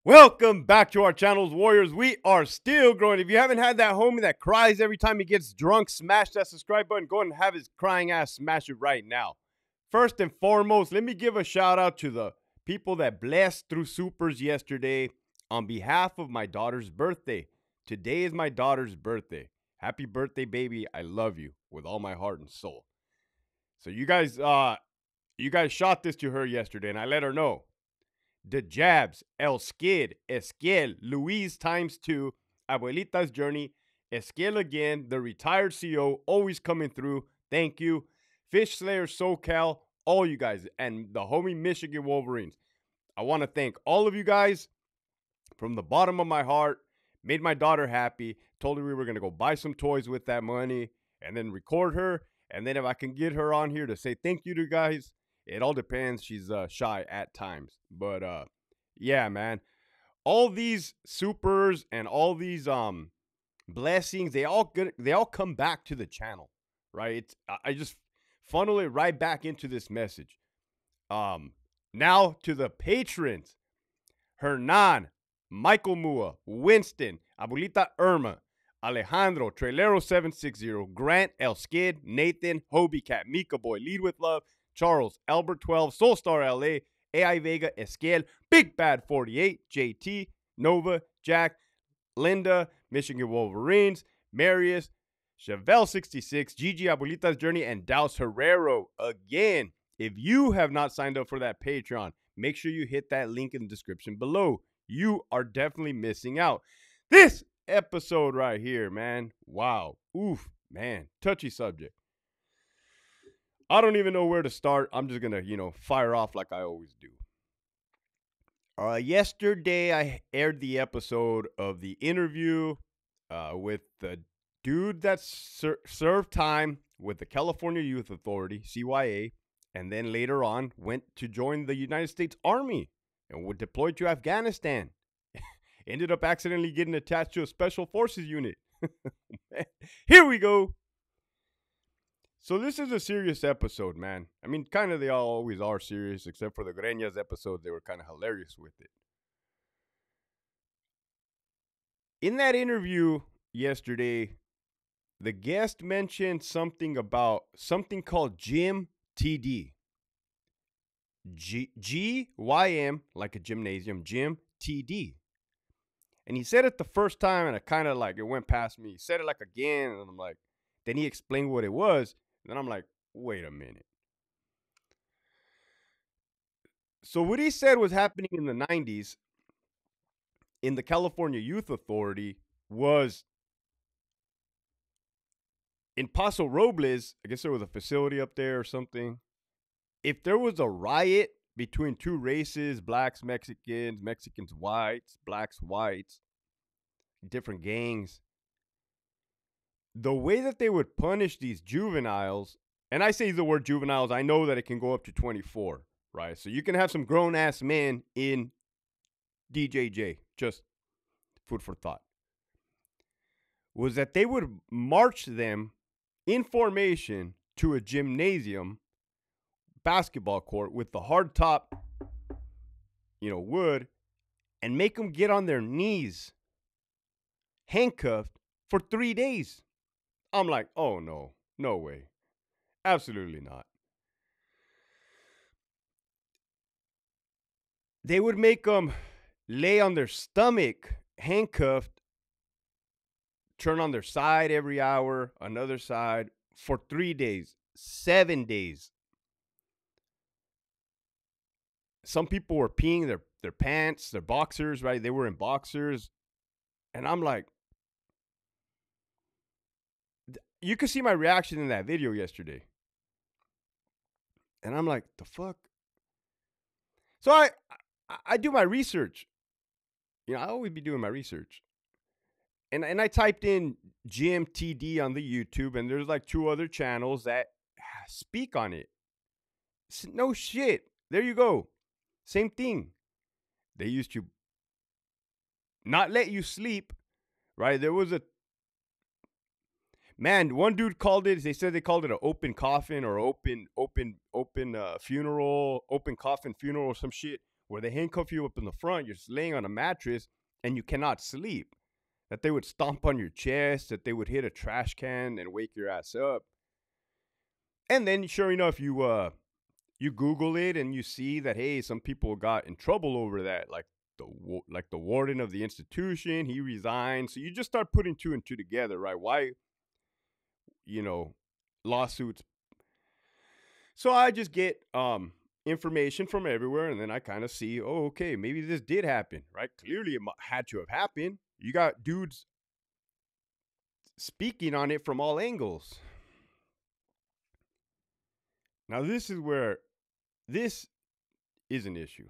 Welcome back to our channels, Warriors. We are still growing. If you haven't had that homie that cries every time he gets drunk, smash that subscribe button. Go and have his crying ass smash it right now. First and foremost, let me give a shout out to the people that blessed through supers yesterday on behalf of my daughter's birthday. Today is my daughter's birthday. Happy birthday, baby. I love you with all my heart and soul. So you guys shot this to her yesterday, and I let her know. The Jabs, El Skid, Esquiel, Luis ×2, Abuelita's Journey, Esquiel again, the retired CO, always coming through. Thank you. Fish Slayer SoCal, all you guys, and the homie Michigan Wolverines. I want to thank all of you guys from the bottom of my heart. Made my daughter happy. Told her we were going to go buy some toys with that money and then record her. And then if I can get her on here to say thank you to you guys. It all depends. She's shy at times. But yeah, man. All these supers and all these blessings, they all come back to the channel, right? I just funnel it right back into this message. Now to the patrons. Hernan, Michael Mua, Winston, Abuelita Irma, Alejandro, Trailero760, Grant, El Skid, Nathan, Hobie Cat, Mika Boy, Lead with Love, Charles, Albert 12, Soulstar LA, AI Vega, Esquiel, Big Bad 48, JT, Nova, Jack, Linda, Michigan Wolverines, Marius, Chevelle 66, Gigi Abuelita's Journey, and Daus Herrero. Again, if you have not signed up for that Patreon, make sure you hit that link in the description below. You are definitely missing out. This episode right here, man. Wow. Oof, man. Touchy subject. I don't even know where to start. I'm just going to, fire off like I always do. Yesterday, I aired the episode of the interview with the dude that served time with the California Youth Authority, CYA, and then later on went to join the United States Army and was deployed to Afghanistan. Ended up accidentally getting attached to a Special Forces unit. Here we go. So this is a serious episode, man. I mean, kind of they all always are serious, except for the Greñas episode. They were kind of hilarious with it. In that interview yesterday, the guest mentioned something about something called Gym TD. GYM, like a gymnasium, Gym TD. And he said it the first time, and it kind of like, it went past me. He said it like again, and I'm like, then he explained what it was. Then I'm like, wait a minute. So what he said was happening in the 90s in the California Youth Authority was in Paso Robles. I guess there was a facility up there or something. If there was a riot between two races, blacks, Mexicans, Mexicans, whites, blacks, whites, different gangs, the way that they would punish these juveniles, and I say the word juveniles, I know that it can go up to 24, right? So you can have some grown-ass men in DJJ, just food for thought, was that they would march them in formation to a gymnasium basketball court with the hard top, wood, and make them get on their knees, handcuffed, for 3 days. I'm like, oh, no way. Absolutely not. They would make them lay on their stomach, handcuffed, turn on their side every hour, another side, for 3 days, 7 days. Some people were peeing their pants, their boxers, right? They were in boxers. And I'm like, you could see my reaction in that video yesterday. And I'm like, the fuck? So I do my research. I always be doing my research. And I typed in Gym TD on the YouTube, and there's like 2 other channels that speak on it. No shit. There you go. Same thing. They used to not let you sleep, right? There was one dude called it, they said they called it an open coffin or open funeral, open coffin funeral or some shit, where they handcuff you up in the front, you're laying on a mattress, and you cannot sleep. That they would stomp on your chest, that they would hit a trash can and wake your ass up. And then, sure enough, you Google it and you see that, hey, some people got in trouble over that, like the warden of the institution, he resigned. So you just start putting two and two together, right? Why, you know, lawsuits. So I just get information from everywhere, and then I kind of see, oh, okay, maybe this did happen, right? Clearly, it had to have happened. You got dudes speaking on it from all angles. Now, this is where this is an issue.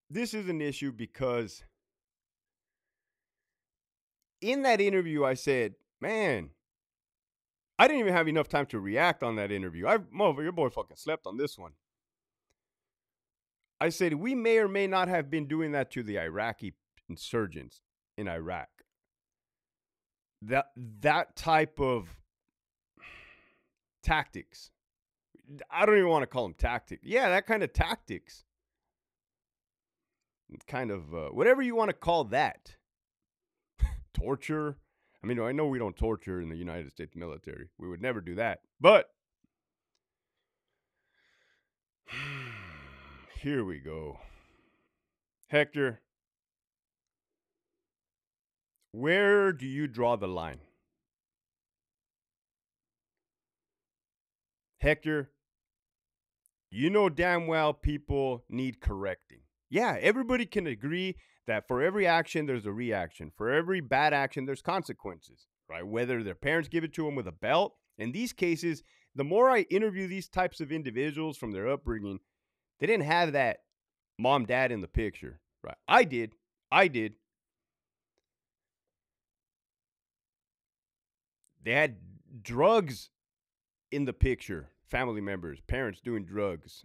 This is an issue because in that interview, I said, man, I didn't even have enough time to react on that interview. Your boy fucking slept on this one. I said, we may or may not have been doing that to the Iraqi insurgents in Iraq. That type of tactics. I don't even want to call them tactics. Yeah, that kind of tactics. Kind of whatever you want to call that. Torture. I mean, I know we don't torture in the United States military. We would never do that. But here we go. Hector, where do you draw the line? Hector, you know damn well people need correcting. Yeah, everybody can agree that for every action, there's a reaction. For every bad action, there's consequences, right? Whether their parents give it to them with a belt. In these cases, the more I interview these types of individuals from their upbringing, they didn't have that mom, dad in the picture, right? I did. They had drugs in the picture, family members, parents doing drugs.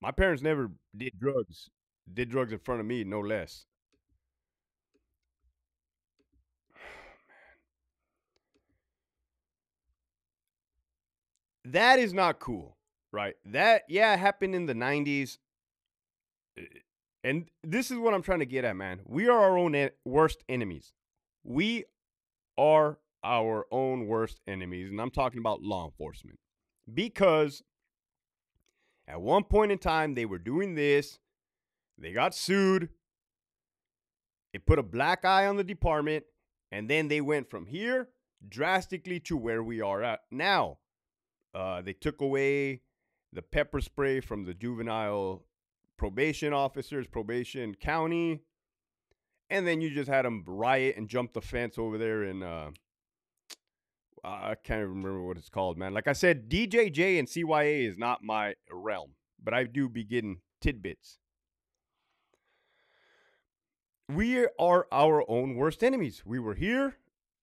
My parents never did drugs. Did drugs in front of me, no less. That is not cool, right? That, yeah, happened in the 90s. And this is what I'm trying to get at, man. We are our own worst enemies. We are our own worst enemies. And I'm talking about law enforcement. Because at one point in time, they were doing this. They got sued. It put a black eye on the department. And then they went from here drastically to where we are at now. They took away the pepper spray from the juvenile probation officers, probation county. And then you just had them riot and jump the fence over there in, I can't even remember what it's called, man. Like I said, DJJ and CYA is not my realm, but I do be getting tidbits. We are our own worst enemies. We were here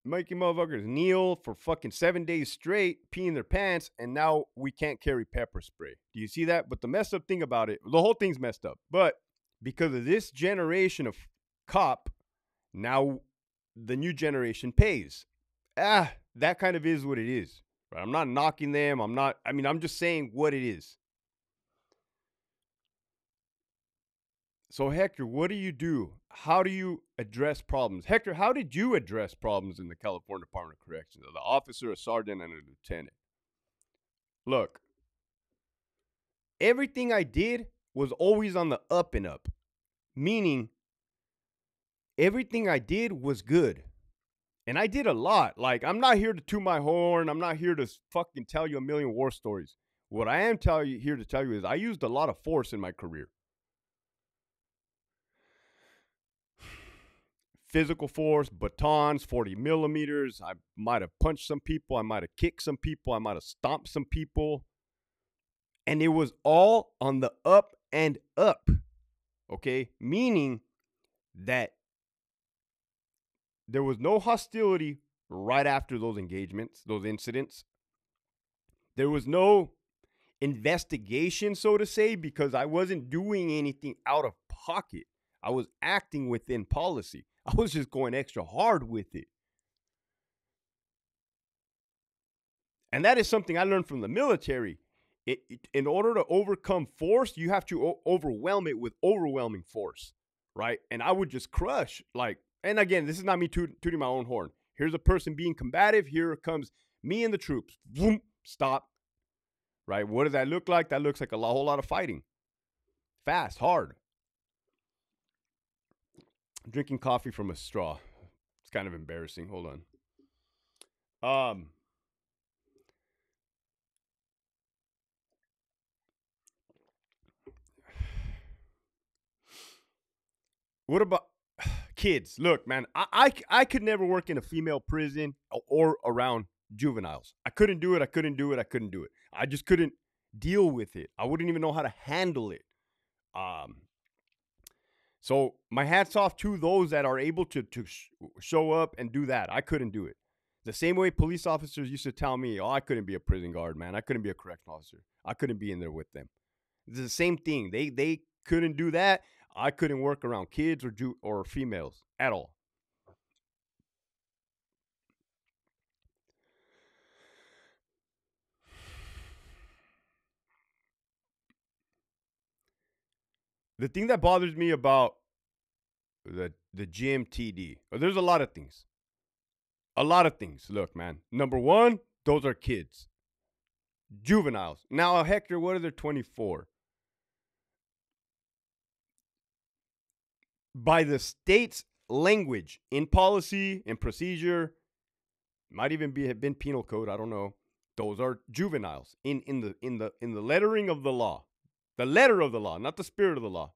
making motherfuckers kneel for fucking 7 days straight, peeing their pants, and now we can't carry pepper spray. Do you see that? But the messed up thing about it, the whole thing's messed up. But because of this generation of cop, now the new generation pays. That kind of is what it is. Right? I'm not knocking them. I'm just saying what it is. So, Hector, what do you do? How do you address problems? Hector, how did you address problems in the California Department of Corrections? The officer, a sergeant, and a lieutenant. Look, everything I did was always on the up and up. Meaning, everything I did was good. And I did a lot. Like, I'm not here to toot my horn. I'm not here to fucking tell you a million war stories. What I am here to tell you is I used a lot of force in my career. Physical force, batons, 40 millimeters. I might have punched some people. I might have kicked some people. I might have stomped some people. And it was all on the up and up. Okay? Meaning that there was no hostility right after those engagements, those incidents. There was no investigation, so to say, because I wasn't doing anything out of pocket. I was acting within policy. I was just going extra hard with it. And that is something I learned from the military. In order to overcome force, you have to overwhelm it with overwhelming force, right? And I would just crush, like, and again, this is not me tooting my own horn. Here's a person being combative. Here comes me and the troops. Vroom, stop, right? What does that look like? That looks like a whole lot of fighting. Fast, hard. Drinking coffee from a straw. It's kind of embarrassing. Hold on. What about kids? Look, man, I could never work in a female prison or around juveniles. I couldn't do it. I couldn't do it. I just couldn't deal with it. I wouldn't even know how to handle it. So my hat's off to those that are able to show up and do that. I couldn't do it. The same way police officers used to tell me, oh, I couldn't be a prison guard, man. I couldn't be a correctional officer. I couldn't be in there with them. It's the same thing. They couldn't do that. I couldn't work around kids or females at all. The thing that bothers me about the gym TD, there's a lot of things. A lot of things. Look, man. Number one, those are kids. Juveniles. Now, Hector, what are they 24? By the state's language, in policy, in procedure, might even have been penal code, I don't know. Those are juveniles in the lettering of the law. The letter of the law, not the spirit of the law.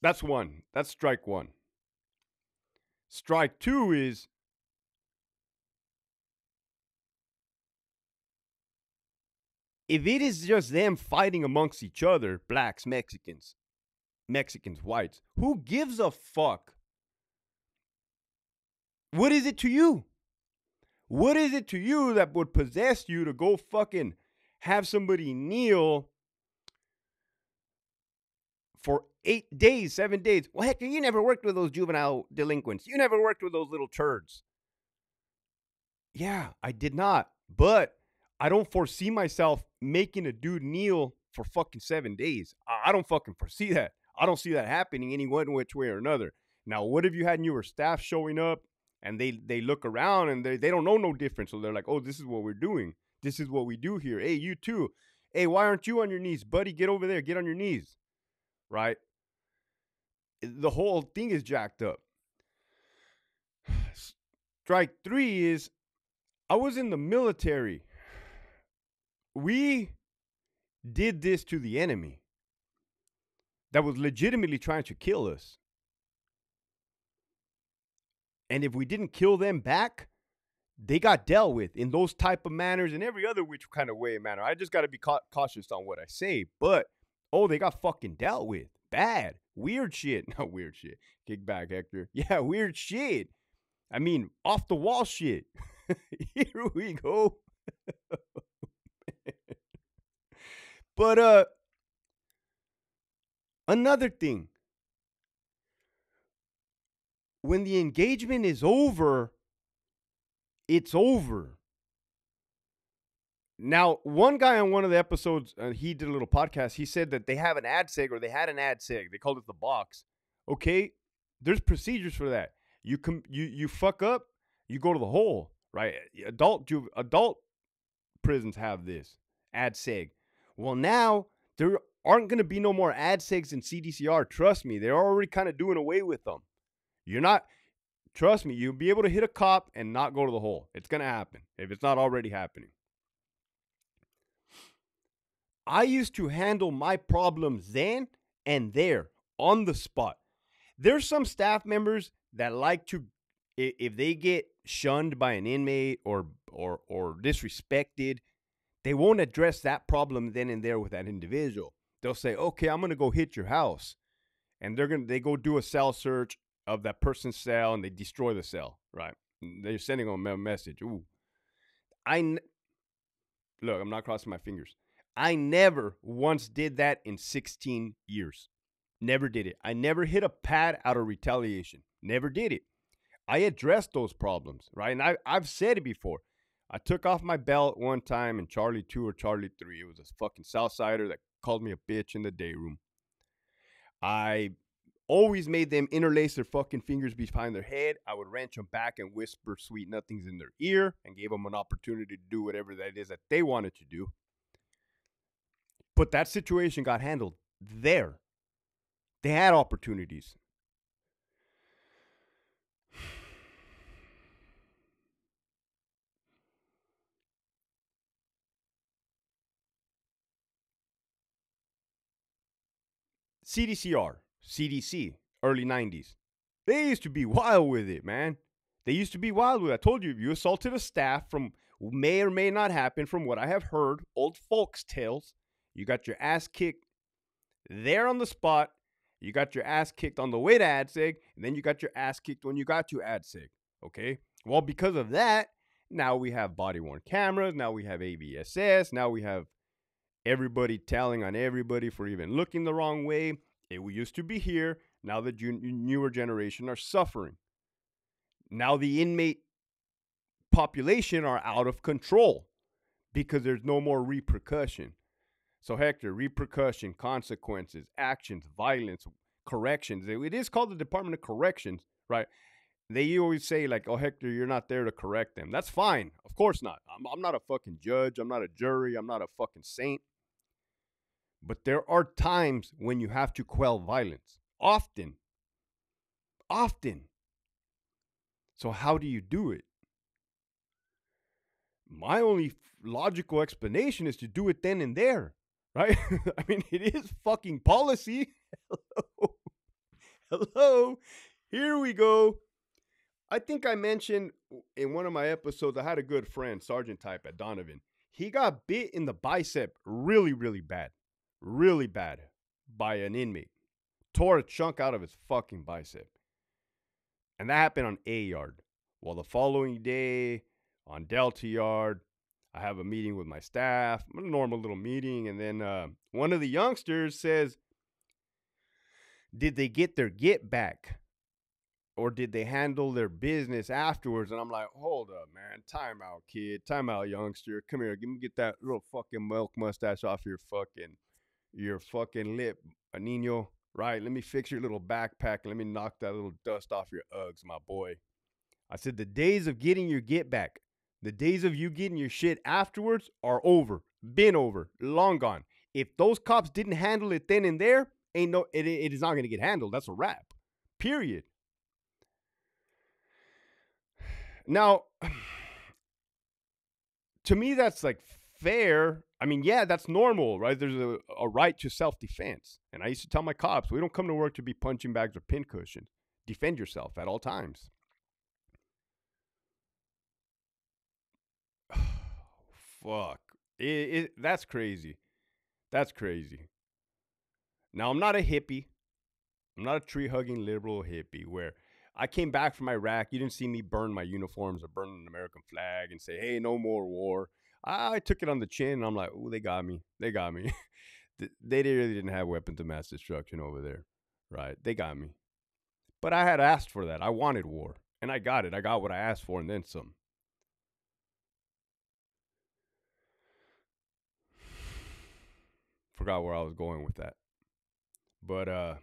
That's one. That's strike one. Strike two is if it is just them fighting amongst each other, blacks, Mexicans, whites, who gives a fuck? What is it to you? What is it to you that would possess you to go fucking have somebody kneel for 8 days, 7 days? Well, heck, you never worked with those juvenile delinquents. You never worked with those little turds. Yeah, I did not. But I don't foresee myself making a dude kneel for fucking 7 days. I don't fucking foresee that. I don't see that happening any one which way or another. Now, what if you had newer staff showing up and they look around and they don't know no difference? So they're like, oh, this is what we're doing. This is what we do here. Hey, you too. Hey, why aren't you on your knees? Buddy, get over there. Get on your knees. Right? The whole thing is jacked up. Strike three is I was in the military. We did this to the enemy that was legitimately trying to kill us. And if we didn't kill them back, they got dealt with in those type of manners and every other which kind of way and manner. I just got to be cautious on what I say. But, oh, they got fucking dealt with. Bad. Weird shit. Not weird shit. Kick back, Hector. Yeah, weird shit. I mean, off the wall shit. Here we go. But another thing. When the engagement is over, it's over. Now, one guy on one of the episodes, he did a little podcast. He said that they have an ad seg, or they had an ad seg. They called it the box. Okay, there's procedures for that. You fuck up, you go to the hole, right? Adult prisons have this ad seg. Well, now there aren't going to be no more ad segs in CDCR. Trust me, they're already kind of doing away with them. Trust me, you'll be able to hit a cop and not go to the hole. It's going to happen if it's not already happening. I used to handle my problems then and there on the spot. There's some staff members that like to, if they get shunned by an inmate or disrespected, they won't address that problem then and there with that individual. They'll say, okay, I'm going to go hit your house. And they go do a cell search of that person's cell and they destroy the cell, right? They're sending them a message. Ooh. Look, I'm not crossing my fingers. I never once did that in 16 years. Never did it. I never hit a pad out of retaliation. Never did it. I addressed those problems, right? And I've said it before. I took off my belt one time in Charlie 2 or Charlie 3. It was a fucking Southsider that called me a bitch in the day room. I always made them interlace their fucking fingers behind their head. I would wrench them back and whisper sweet nothings in their ear and gave them an opportunity to do whatever that is that they wanted to do. But that situation got handled there. They had opportunities. CDC, early 90s. They used to be wild with it, man. They used to be wild with it. I told you, if you assaulted a staff from may or may not happen from what I have heard, old folks' tales, you got your ass kicked there on the spot. You got your ass kicked on the way to ADSEG, and then you got your ass kicked when you got to ADSEG. Okay? Well, because of that, now we have body-worn cameras. Now we have AVSS. Now we have everybody telling on everybody for even looking the wrong way. It used to be here. Now the newer generation are suffering. Now the inmate population are out of control because there's no more repercussion. So Hector, repercussion, consequences, actions, violence, corrections. It is called the Department of Corrections, right? They always say like, oh, Hector, you're not there to correct them. That's fine. Of course not. I'm not a fucking judge. I'm not a jury. I'm not a fucking saint. But there are times when you have to quell violence. Often. So how do you do it? My only logical explanation is to do it then and there, right? I mean, it is fucking policy. Hello. Here we go. I think I mentioned in one of my episodes, I had a good friend, Sergeant Type at Donovan. He got bit in the bicep really, really bad by an inmate. Tore a chunk out of his fucking bicep. And that happened on A yard. Well, the following day on Delta yard, I have a meeting with my staff, a normal little meeting. And then one of the youngsters says, did they get their get back? Or did they handle their business afterwards? And I'm like, hold up, man. Time out, kid. Time out, youngster. Come here. Get that little fucking milk mustache off your fucking lip, Nino. Right? Let me fix your little backpack. Let me knock that little dust off your Uggs, my boy. I said, the days of getting your get back, the days of you getting your shit afterwards are over. Been over. Long gone. If those cops didn't handle it then and there, it is not going to get handled. That's a wrap. Period. Now, to me, that's like fair. I mean, yeah, that's normal, right? There's a right to self-defense. And I used to tell my cops, we don't come to work to be punching bags or pincushions. Defend yourself at all times. Fuck. That's crazy. That's crazy. Now, I'm not a hippie. I'm not a tree-hugging liberal hippie where I came back from Iraq. You didn't see me burn my uniforms or burn an American flag and say, hey, no more war. I took it on the chin, and I'm like, oh, they got me. They got me. They really didn't have weapons of mass destruction over there, right? They got me. But I had asked for that. I wanted war, and I got it. I got what I asked for and then some. Forgot where I was going with that. But,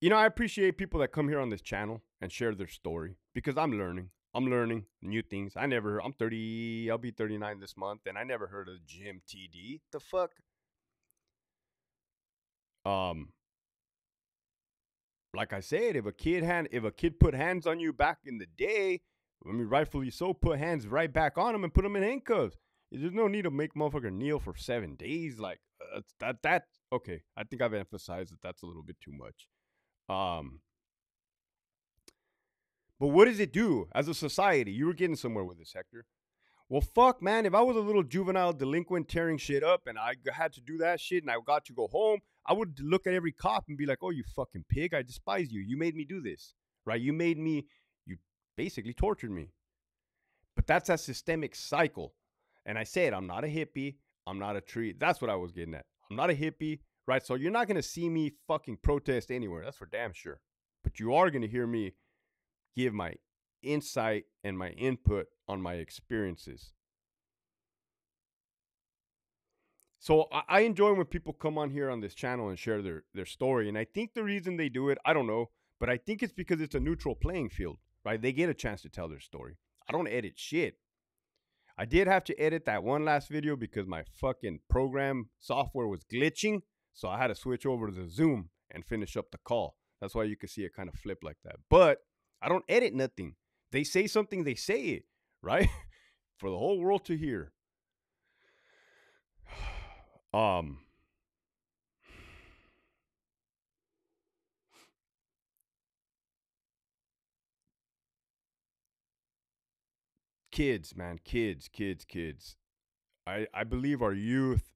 you know, I appreciate people that come here on this channel and share their story because I'm learning. I'm learning new things. I'm 30, I'll be 39 this month, and I never heard of Jim TD. The fuck? Like I said, if a kid put hands on you back in the day, I mean, rightfully so, put hands right back on him and put him in handcuffs. There's no need to make motherfucker kneel for 7 days. Like that. Okay, I think I've emphasized that that's a little bit too much. But what does it do as a society? You were getting somewhere with this, Hector. Well, fuck, man. If I was a little juvenile delinquent tearing shit up and I had to do that shit and I got to go home, I would look at every cop and be like, oh, you fucking pig. I despise you. You made me do this, right? You basically tortured me. But that's a systemic cycle. And I said, I'm not a hippie. I'm not a tree. That's what I was getting at. I'm not a hippie, right? So you're not going to see me fucking protest anywhere. That's for damn sure. But you are going to hear me give my insight and my input on my experiences. So I enjoy when people come on here on this channel and share their story. And I think the reason they do it, I don't know, but I think it's because it's a neutral playing field, right? They get a chance to tell their story. I don't edit shit. I did have to edit that one last video because my fucking program software was glitching. So I had to switch over to the Zoom and finish up the call. That's why you can see it kind of flip like that. But I don't edit nothing. They say something, they say it, right? For the whole world to hear. Um, kids, man, kids. I believe our youth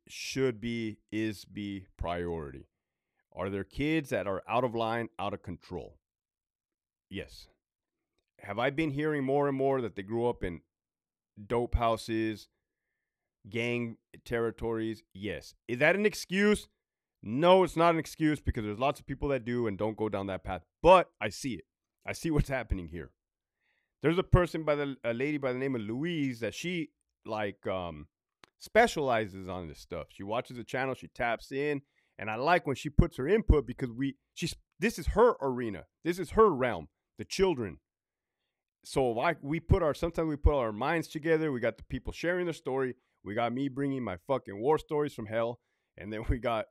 should be priority. Are there kids that are out of line, out of control? Yes. Have I been hearing more and more that they grew up in dope houses, gang territories? Yes. Is that an excuse? No, it's not an excuse because there's lots of people that do and don't go down that path. But I see it. I see what's happening here. There's a lady by the name of Louise that she like specializes on this stuff. She watches the channel, she taps in, and I like when she puts her input because this is her arena. This is her realm, the children. So sometimes we put our minds together. We got the people sharing their story. We got me bringing my fucking war stories from hell, and then we got,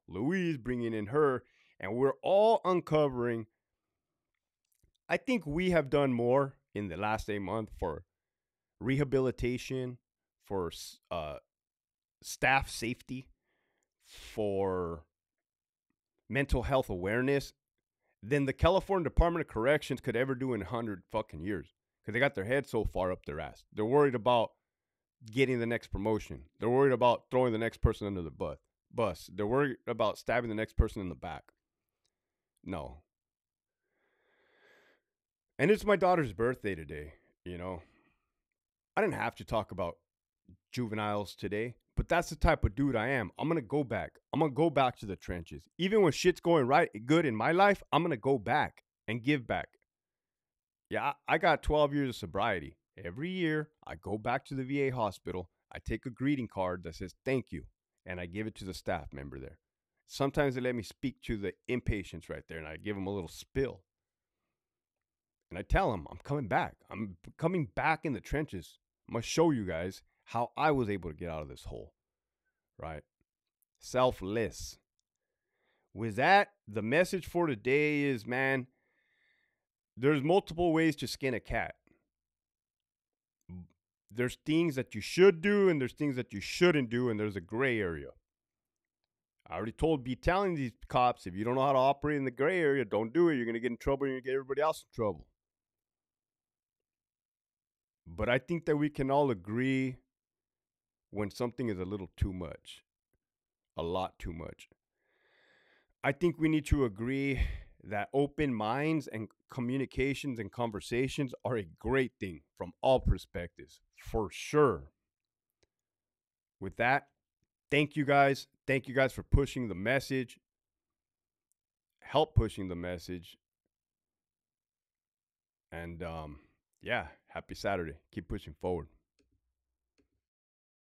Louise bringing in her, and we're all uncovering. I think we have done more in the last 8 months for rehabilitation, for staff safety, for mental health awareness than the California Department of Corrections could ever do in 100 fucking years. Because they got their head so far up their ass. They're worried about getting the next promotion. They're worried about throwing the next person under the bus. They're worried about stabbing the next person in the back. No. And it's my daughter's birthday today, I didn't have to talk about juveniles today, but that's the type of dude I am. I'm going to go back. I'm going to go back to the trenches. Even when shit's going good in my life, I'm going to go back and give back. Yeah, I got 12 years of sobriety. Every year, I go back to the VA hospital. I take a greeting card that says thank you, and I give it to the staff member there. Sometimes they let me speak to the inpatients right there, and I give them a little spill. And I tell them, I'm coming back. I'm coming back in the trenches. I'm going to show you guys how I was able to get out of this hole, right? Selfless. With that, the message for today is, man, there's multiple ways to skin a cat. There's things that you should do and there's things that you shouldn't do, and there's a gray area. I already be telling these cops, if you don't know how to operate in the gray area, don't do it. You're going to get in trouble and you're going to get everybody else in trouble. But I think that we can all agree when something is a little too much, a lot too much. I think we need to agree that open minds and communications and conversations are a great thing from all perspectives, for sure. With that, thank you guys. Thank you guys for pushing the message. Help pushing the message. And yeah, happy Saturday. Keep pushing forward.